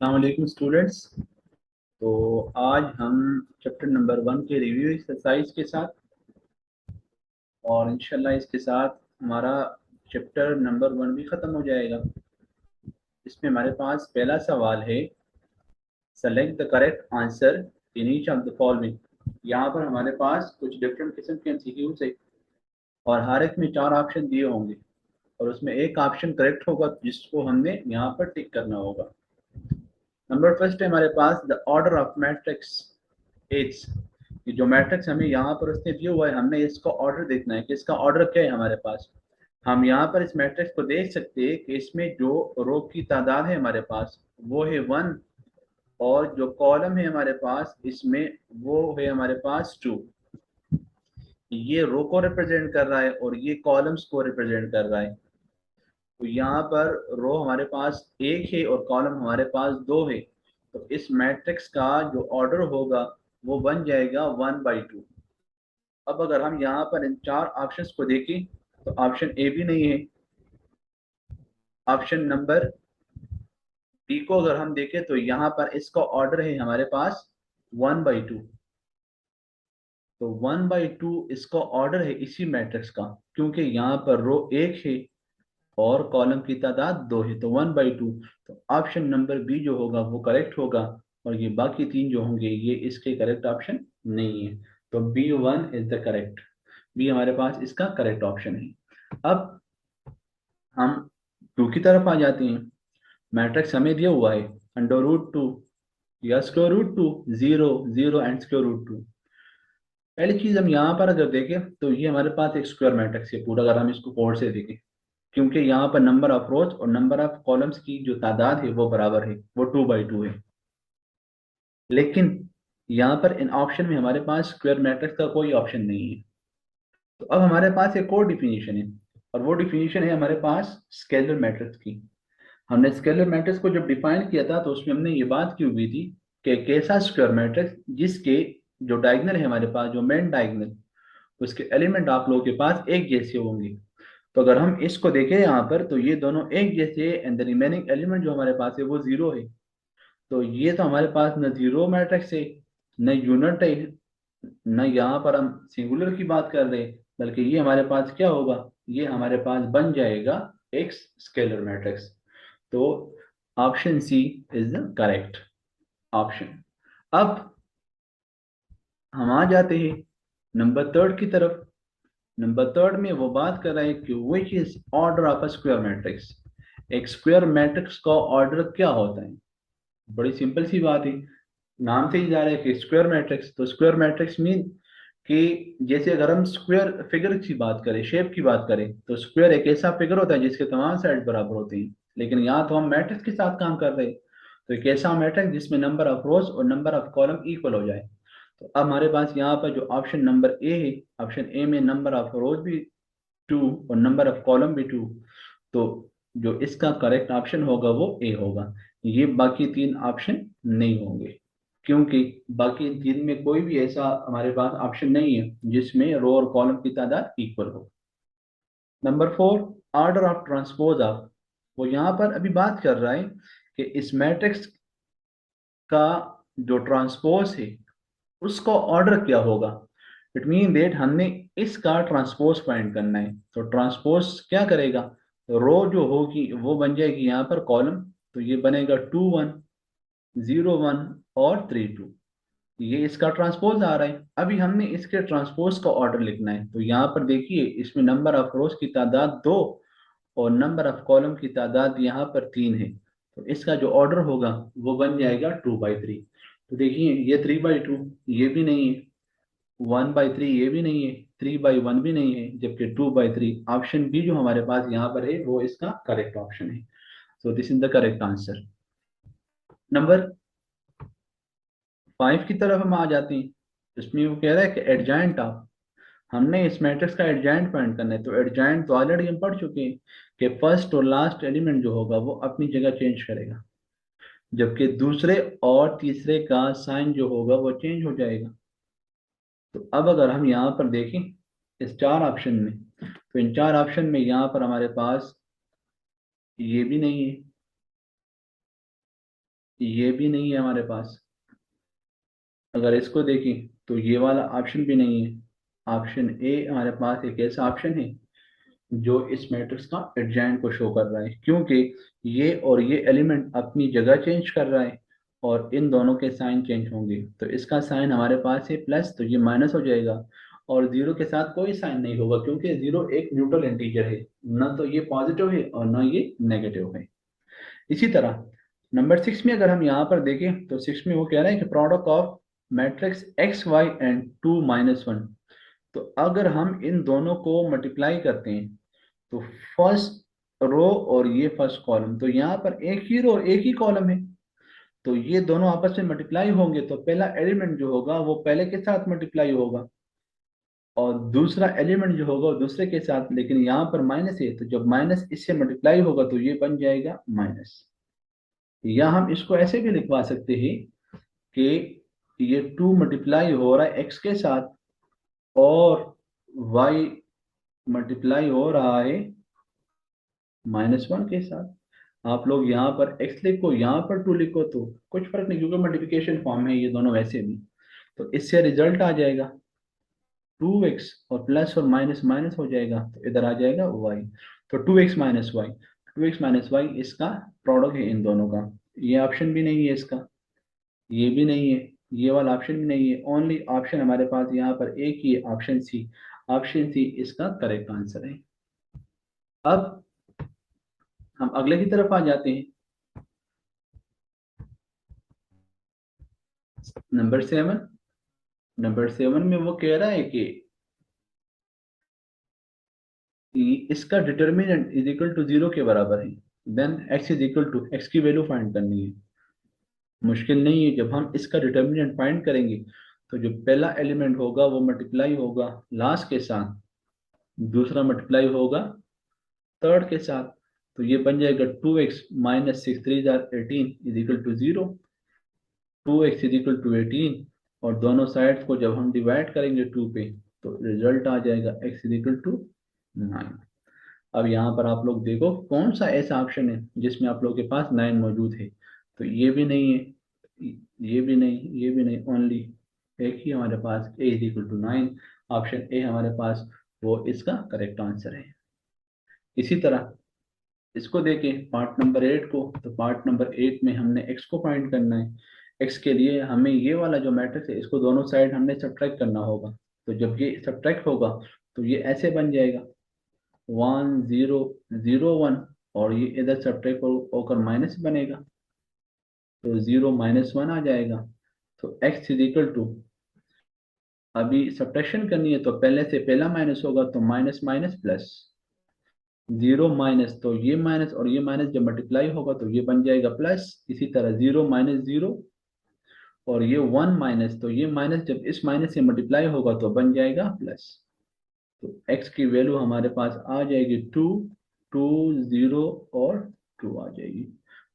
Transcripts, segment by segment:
अस्सलामुअलैकुम स्टूडेंट्स। तो आज हम चैप्टर नंबर 1 के रिव्यू एक्सरसाइज के साथ और इंशाल्लाह इसके साथ हमारा चैप्टर नंबर 1 भी ख़त्म हो जाएगा। इसमें हमारे पास पहला सवाल है, select the correct answer in each of the following. यहाँ पर हमारे पास कुछ डिफरेंट किस्म के एमसीक्यूज है और हर एक में 4 ऑप्शन दिए होंगे और उसमें एक ऑप्शन करेक्ट होगा जिसको हमने यहाँ पर टिक करना होगा। नंबर फर्स्ट है हमारे पास द ऑर्डर ऑफ मैट्रिक्स एट्स। कि जो मैट्रिक्स हमें यहाँ पर उसने दिया हुआ है, हमने इसका ऑर्डर देखना है कि इसका ऑर्डर क्या है हमारे पास। हम यहाँ पर इस मैट्रिक्स को देख सकते हैं कि इसमें जो रो की तादाद है हमारे पास वो है 1 और जो कॉलम है हमारे पास इसमें वो है हमारे पास 2। ये रो को रिप्रेजेंट कर रहा है और ये कॉलम्स को रिप्रेजेंट कर रहा है। तो यहाँ पर रो हमारे पास 1 है और कॉलम हमारे पास 2 है। तो इस मैट्रिक्स का जो ऑर्डर होगा वो बन जाएगा 1/2। अब अगर हम यहाँ पर इन 4 ऑप्शंस को देखें तो ऑप्शन ए भी नहीं है। ऑप्शन नंबर बी को अगर हम देखें तो यहाँ पर इसका ऑर्डर है हमारे पास 1/2। तो 1/2 इसका ऑर्डर है इसी मैट्रिक्स का, क्योंकि यहाँ पर रो 1 है और कॉलम की तादाद 2 है, तो 1/2। तो ऑप्शन नंबर बी जो होगा वो करेक्ट होगा और ये बाकी 3 जो होंगे ये इसके करेक्ट ऑप्शन नहीं है। तो B1 is the correct, B हमारे पास इसका करेक्ट ऑप्शन है। अब हम 2 की तरफ आ जाते हैं। मैट्रिक्स हमें दिया हुआ है √2 या √2, 0 0 एंड √2। पहली चीज हम यहाँ पर अगर देखें तो ये हमारे पास एक स्क्वायर मैट्रिक्स है पूरा, अगर हम इसको कोड से देखें, क्योंकि यहाँ पर नंबर ऑफ रोज और नंबर ऑफ कॉलम्स की जो तादाद है वो बराबर है, वो 2/2 है। लेकिन यहाँ पर इन ऑप्शन में हमारे पास स्क्वायर मैट्रिक्स का कोई ऑप्शन नहीं है। तो अब हमारे पास एक और डिफिनीशन है और वो डिफिनीशन है हमारे पास स्केलर मैट्रिक्स की। हमने स्केलर मैट्रिक्स को जब डिफाइन किया था तो उसमें हमने ये बात की हुई थी कि एक ऐसा स्क्वायर मैट्रिक्स जिसके जो डायगोनल है हमारे पास, जो मेन डायगोनल, उसके एलिमेंट आप लोगों के पास एक जैसे होंगे। तो अगर हम इसको देखें यहाँ पर तो ये दोनों एक जैसे एंड द रिमेनिंग एलिमेंट जो हमारे पास है वो 0 है। तो ये तो हमारे पास न जीरो मैट्रिक्स है न यूनिट है, न यहाँ पर हम सिंगुलर की बात कर रहे हैं, बल्कि ये हमारे पास क्या होगा, ये हमारे पास बन जाएगा एक स्केलर मैट्रिक्स। तो option C is the correct option. अब हम आ जाते हैं नंबर थर्ड की तरफ। नंबर थर्ड में वो बात कर रहा है कि which is order of a square matrix. एक स्क्वायर मैट्रिक्स का ऑर्डर क्या होता है? बड़ी सिंपल सी बात है, नाम से ही जा रहा है कि स्क्वायर मैट्रिक्स। तो स्क्वायर मैट्रिक्स मीन कि जैसे अगर हम स्क्वायर फिगर की बात करें, शेप की बात करें, तो स्क्वायर एक ऐसा फिगर होता है जिसके तमाम साइड बराबर होते हैं। लेकिन यहाँ तो हम मैट्रिक्स के साथ काम कर रहे हैं, तो एक ऐसा मैट्रिक्स जिसमें नंबर ऑफ रोज और नंबर ऑफ कॉलम इक्वल हो जाए। तो अब हमारे पास यहाँ पर जो ऑप्शन नंबर ए है, ऑप्शन ए में नंबर ऑफ रोज भी 2 और नंबर ऑफ कॉलम भी 2। तो जो इसका करेक्ट ऑप्शन होगा वो ए होगा। ये बाकी 3 ऑप्शन नहीं होंगे, क्योंकि बाकी 3 में कोई भी ऐसा हमारे पास ऑप्शन नहीं है जिसमें रो और कॉलम की तादाद इक्वल हो। Number 4, order of transpose of. वो यहाँ पर अभी बात कर रहा है कि इस मैट्रिक्स का जो ट्रांसपोज है उसका ऑर्डर क्या होगा। इट मीन दैट हमने इसका ट्रांसपोज फाइंड करना है। तो ट्रांसपोज क्या करेगा, रो जो होगी वो बन जाएगी यहाँ पर कॉलम। तो ये बनेगा 2 1 0 1 और 3 2। ये इसका ट्रांसपोज आ रहा है। अभी हमने इसके ट्रांसपोज का ऑर्डर लिखना है। तो यहाँ पर देखिए इसमें नंबर ऑफ रोज की तादाद 2 और नंबर ऑफ कॉलम की तादाद यहाँ पर 3 है। तो इसका जो ऑर्डर होगा वो बन जाएगा 2/3। तो देखिए ये 3/2 ये भी नहीं है, 1/3 ये भी नहीं है, 3/1 भी नहीं है, जबकि 2/3 ऑप्शन बी जो हमारे पास यहाँ पर है वो इसका करेक्ट ऑप्शन है। So this is the correct answer. Number 5 की तरफ हम आ जाते हैं। इसमें वो कह रहा है कि एडजॉइंट ऑफ, हमने इस मैट्रिक्स का एडजॉइंट फाइंड करना है। तो एडजॉइंट तो ऑलरेडी हम पढ़ चुके हैं कि फर्स्ट और लास्ट एलिमेंट जो होगा वो अपनी जगह चेंज करेगा, जबकि दूसरे और तीसरे का साइन जो होगा वो चेंज हो जाएगा। तो अब अगर हम यहाँ पर देखें इस 4 ऑप्शन में, तो इन 4 ऑप्शन में यहाँ पर हमारे पास ये भी नहीं है, ये भी नहीं है हमारे पास। अगर इसको देखें तो ये वाला ऑप्शन भी नहीं है। ऑप्शन ए हमारे पास एक ऐसा ऑप्शन है जो इस मैट्रिक्स का एडजॉइंट को शो कर रहा है, क्योंकि ये और ये एलिमेंट अपनी जगह चेंज कर रहा है और इन दोनों के साइन चेंज होंगे। तो इसका साइन हमारे पास है प्लस, तो ये माइनस हो जाएगा। और जीरो के साथ कोई साइन नहीं होगा, क्योंकि जीरो एक न्यूट्रल इंटीजर है, ना तो ये पॉजिटिव है और ना ये नेगेटिव है। इसी तरह नंबर 6 में अगर हम यहाँ पर देखें तो 6 में वो कह रहा है कि product of matrix X Y and 2 - 1। तो अगर हम इन दोनों को मल्टीप्लाई करते हैं तो फर्स्ट रो और ये फर्स्ट कॉलम, तो यहाँ पर एक ही रो और एक ही कॉलम है, तो ये दोनों आपस में मल्टीप्लाई होंगे तो पहला एलिमेंट जो होगा वो पहले के साथ मल्टीप्लाई होगा और दूसरा एलिमेंट जो होगा वो दूसरे के साथ। लेकिन यहाँ पर माइनस है, तो जब माइनस इससे मल्टीप्लाई होगा तो ये बन जाएगा माइनस। या हम इसको ऐसे भी लिखवा सकते हैं कि ये 2 मल्टीप्लाई हो रहा है एक्स के साथ और y मल्टीप्लाई हो रहा है -1 के साथ। आप लोग यहाँ पर x लिखो, यहाँ पर 2 लिखो, तो कुछ फर्क नहीं, क्योंकि मल्टीप्लिकेशन फॉर्म है ये दोनों वैसे भी। तो इससे रिजल्ट आ जाएगा 2x और प्लस और माइनस माइनस हो जाएगा, तो इधर आ जाएगा y। तो 2x - y, 2x - y इसका प्रोडक्ट है इन दोनों का। ये ऑप्शन भी नहीं है इसका, ये भी नहीं है, ये वाला ऑप्शन भी नहीं है। ओनली ऑप्शन हमारे पास यहाँ पर एक ही है, ऑप्शन सी। ऑप्शन सी इसका करेक्ट आंसर है। अब हम अगले की तरफ आ जाते हैं। नंबर 7। नंबर 7 में वो कह रहा है कि इसका डिटर्मिनेंट इज इक्वल टू 0 के बराबर है, then x is equal to, x की वैल्यू फाइंड करनी है। मुश्किल नहीं है, जब हम इसका डिटर्मिनेंट फाइंड करेंगे तो जो पहला एलिमेंट होगा वो मल्टीप्लाई होगा लास्ट के साथ, दूसरा मल्टीप्लाई होगा थर्ड के साथ, तो ये बन जाएगा 2x - 6 3 18 is equal to 0। 2x is equal to 18 और दोनों साइड्स को जब हम डिवाइड करेंगे 2 पे तो रिजल्ट आ जाएगा x इज इक्वल टू 9। अब यहाँ पर आप लोग देखो कौन सा ऐसा ऑप्शन है जिसमें आप लोग के पास 9 मौजूद है। तो ये भी नहीं है, ये भी नहीं, ये भी नहीं, ओनली एक ही हमारे पास a is equal to 9। Option A हमारे पास वो इसका करेक्ट आंसर है। इसी तरह इसको देखें पार्ट नंबर 8 को, तो पार्ट नंबर 8 में हमने x को फाइंड करना है। x के लिए हमें ये वाला जो मैट्रिक्स है इसको दोनों साइड हमने सब्ट्रैक्ट करना होगा। तो जब ये सब्ट्रैक्ट होगा तो ये ऐसे बन जाएगा 1 0 0 1 और ये इधर सब्ट्रैक्ट होकर माइनस बनेगा, तो 0 -1 आ जाएगा। तो x इज इक्वल टू, अभी सब्ट्रैक्शन करनी है तो पहले से पहला माइनस होगा तो माइनस माइनस प्लस, 0 माइनस, तो ये माइनस और ये माइनस जब मल्टीप्लाई होगा तो ये बन जाएगा प्लस। इसी तरह 0 - 0 और ये 1 माइनस, तो ये माइनस जब इस माइनस से मल्टीप्लाई होगा तो बन जाएगा प्लस। तो x की वैल्यू हमारे पास आ जाएगी 2 2 0 और 2 आ जाएगी।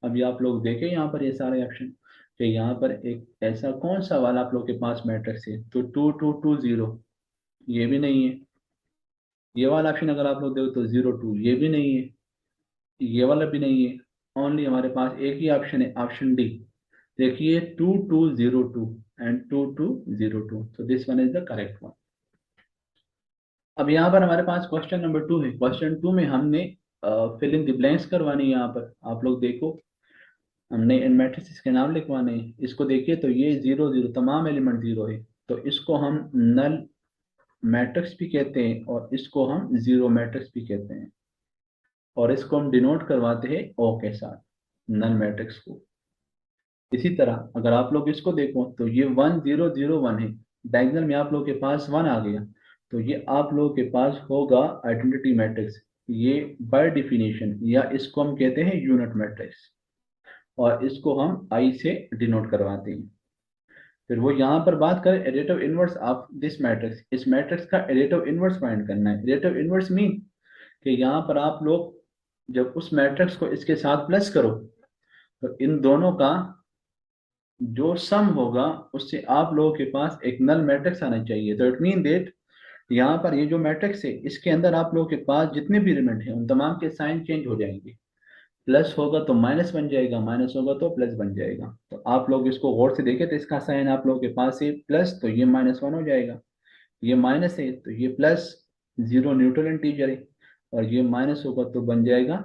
अभी आप लोग देखें यहाँ पर ये सारे ऑप्शन, कि यहाँ पर एक ऐसा कौन सा वाला आप लोग के पास मैट्रिक्स है, तो 2 2 2 0, ये भी नहीं है। ये वाला ऑप्शन अगर आप लोग देखो तो 0 2, ये भी नहीं है, ये वाला भी नहीं है। ओनली हमारे पास एक ही ऑप्शन है, ऑप्शन डी। देखिए 2 2 0 2 एंड 2 2 0 2, तो this one is the correct one. अब यहाँ पर हमारे पास क्वेश्चन नंबर 2 है। क्वेश्चन 2 में हमने फिल इन द ब्लैंक्स करवानी है। यहाँ पर आप लोग देखो, हमने इन मैट्रिसेस के नाम लिखवाने हैं। इसको देखिए तो ये 0 0 तमाम एलिमेंट 0 है, तो इसको हम नल मैट्रिक्स भी कहते हैं और इसको हम जीरो मैट्रिक्स भी कहते हैं, और इसको हम डिनोट करवाते हैं ओ के साथ, नल मैट्रिक्स को। इसी तरह अगर आप लोग इसको देखो तो ये 1 0 0 1 है, डायगोनल में आप लोग के पास 1 आ गया, तो ये आप लोगों के पास होगा आइडेंटिटी मैट्रिक्स। ये बाय डिफिनेशन, या इसको हम कहते हैं यूनिट मैट्रिक्स, और इसको हम आई से डिनोट करवाते हैं। फिर वो यहाँ पर बात करें additive inverse of this matrix, इस मैट्रिक्स का एडिटिव इनवर्स फाइंड करना है। एडिटिव इनवर्स मीन कि यहाँ पर आप लोग जब उस मैट्रिक्स को इसके साथ प्लस करो तो इन दोनों का जो सम होगा उससे आप लोगों के पास एक नल मैट्रिक्स आना चाहिए। तो इट मीन दैट यहाँ पर ये जो मैट्रिक्स है इसके अंदर आप लोगों के पास जितने भी एलिमेंट हैं उन तमाम के साइन चेंज हो जाएंगे। प्लस होगा तो माइनस बन जाएगा, माइनस होगा तो प्लस बन जाएगा। तो आप लोग इसको गौर से देखें तो इसका साइन आप लोगों के पास है प्लस, तो ये -1 हो जाएगा। ये माइनस है तो ये प्लस, जीरो न्यूट्रल इंटीजर है, और ये माइनस होगा तो बन जाएगा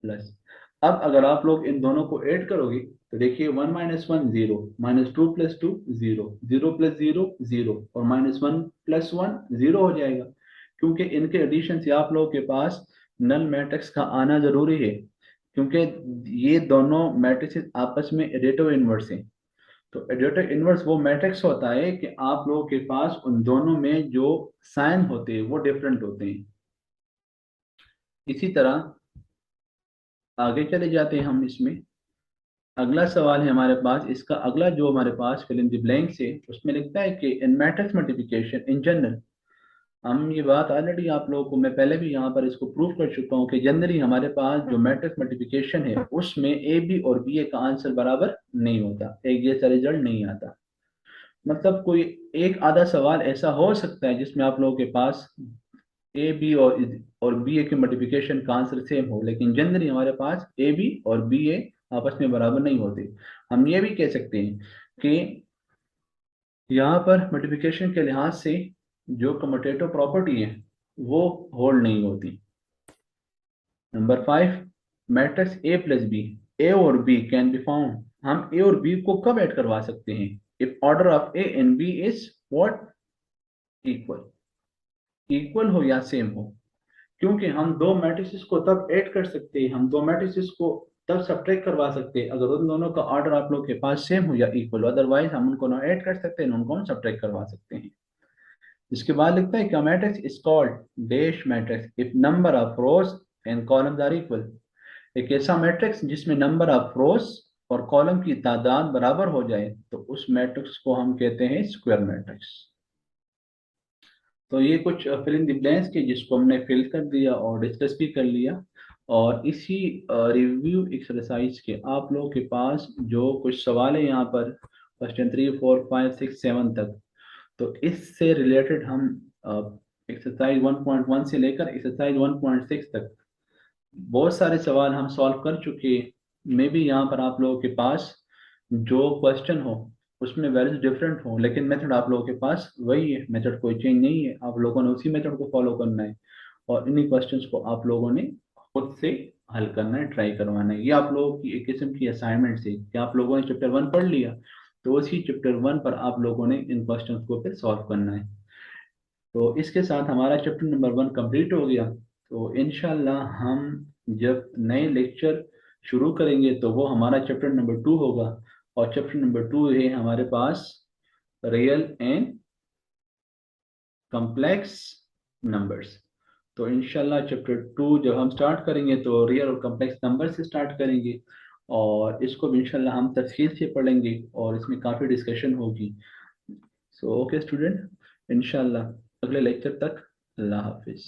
प्लस। अब अगर आप लोग इन दोनों को ऐड करोगे तो देखिए 1 - 1 0, -2 + 2 0, 0 + 0 0, और -1 + 1 0 हो जाएगा। क्योंकि इनके एडिशन से आप लोगों के पास नल मैट्रिक्स का आना जरूरी है, क्योंकि ये दोनों मैट्रिक्स आपस में एडिटिव इनवर्स हैं। तो एडिटिव इनवर्स वो मैट्रिक्स होता है कि आप लोगों के पास उन दोनों में जो साइन होते हैं वो डिफरेंट होते हैं। इसी तरह आगे चले जाते हैं हम इसमें। अगला सवाल है हमारे पास, इसका अगला जो हमारे पास फिल इन द ब्लैंक्स है उसमें लिखता है कि इन मैट्रिक्स मल्टीप्लिकेशन इन जनरल, हम ये बात ऑलरेडी आप लोगों को मैं पहले भी यहाँ पर इसको प्रूव कर चुका हूँ कि जनरली हमारे पास जो मैट्रिक्स मल्टीप्लिकेशन है उसमें ए बी और बी ए का आंसर बराबर नहीं होता, एक जैसा रिजल्ट नहीं आता। मतलब कोई एक आधा सवाल ऐसा हो सकता है जिसमें आप लोगों के पास ए बी और बी ए के मल्टीप्लिकेशन का आंसर सेम हो, लेकिन जनरली हमारे पास ए बी और बी ए आपस में बराबर नहीं होते। हम ये भी कह सकते हैं कि यहाँ पर मल्टीप्लिकेशन के लिहाज से जो कम्यूटेटिव प्रॉपर्टी है वो होल्ड नहीं होती। Number 5, matrix A plus B, A और बी कैन बी फाउंड, हम ए और बी को कब ऐड करवा सकते हैं? If order of A and B is what, equal, equal हो या सेम हो। क्योंकि हम दो मैट्रिसेस को तब ऐड कर सकते हैं, हम दो मैट्रिसेस को तब सब्ट्रैक्ट करवा सकते हैं अगर उन दोनों का ऑर्डर आप लोग के पास सेम हो या इक्वल, अदरवाइज हम उनको ना ऐड कर सकते हैं ना उनको हम सब्ट्रैक्ट करवा सकते हैं। इसके बाद लिखता है कि matrix is called dash matrix if number of rows and columns are equal, एक ऐसा मैट्रिक्स जिसमें नंबर ऑफ रोज और कॉलम की तादाद बराबर हो जाए तो उस मैट्रिक्स को हम कहते हैं स्क्वायर मैट्रिक्स। तो ये कुछ फिल इन द ब्लैंक्स के जिसको हमने फिल कर दिया और डिस्कस भी कर लिया। और इसी रिव्यू एक्सरसाइज के आप लोगों के पास जो कुछ सवाल है यहाँ पर क्वेश्चन 3 4 5 6 7 तक, तो इससे रिलेटेड हम एक्सरसाइज 1.1 से लेकर एक्सरसाइज 1.6 तक बहुत सारे सवाल हम सॉल्व कर चुके हैं। मे भी यहाँ पर आप लोगों के पास जो क्वेश्चन हो उसमें वैल्यूज डिफरेंट हो, लेकिन मेथड आप लोगों के पास वही है, मेथड कोई चेंज नहीं है, आप लोगों ने उसी मेथड को फॉलो करना है और इन्हीं क्वेश्चंस को आप लोगों ने खुद से हल करना है, ट्राई करवाना है। ये आप लोगों की एक किस्म की असाइनमेंट है कि आप लोगों ने चैप्टर 1 पढ़ लिया तो उसी चैप्टर 1 पर आप लोगों ने इन क्वेश्चंस को फिर सॉल्व करना है। तो इसके साथ हमारा चैप्टर नंबर 1 कंप्लीट हो गया। तो इंशाल्लाह हम जब नए लेक्चर शुरू करेंगे तो वो हमारा चैप्टर नंबर 2 होगा, और चैप्टर नंबर 2 है हमारे पास रियल एंड कॉम्प्लेक्स नंबर्स। तो इंशाल्लाह चैप्टर 2 जब हम स्टार्ट करेंगे तो रियल और कॉम्प्लेक्स नंबर से स्टार्ट करेंगे, और इसको भी इंशाल्लाह हम तफसील से पढ़ेंगे और इसमें काफ़ी डिस्कशन होगी। सो ओके स्टूडेंट, इंशाल्लाह अगले लेक्चर तक अल्लाह हाफिज़।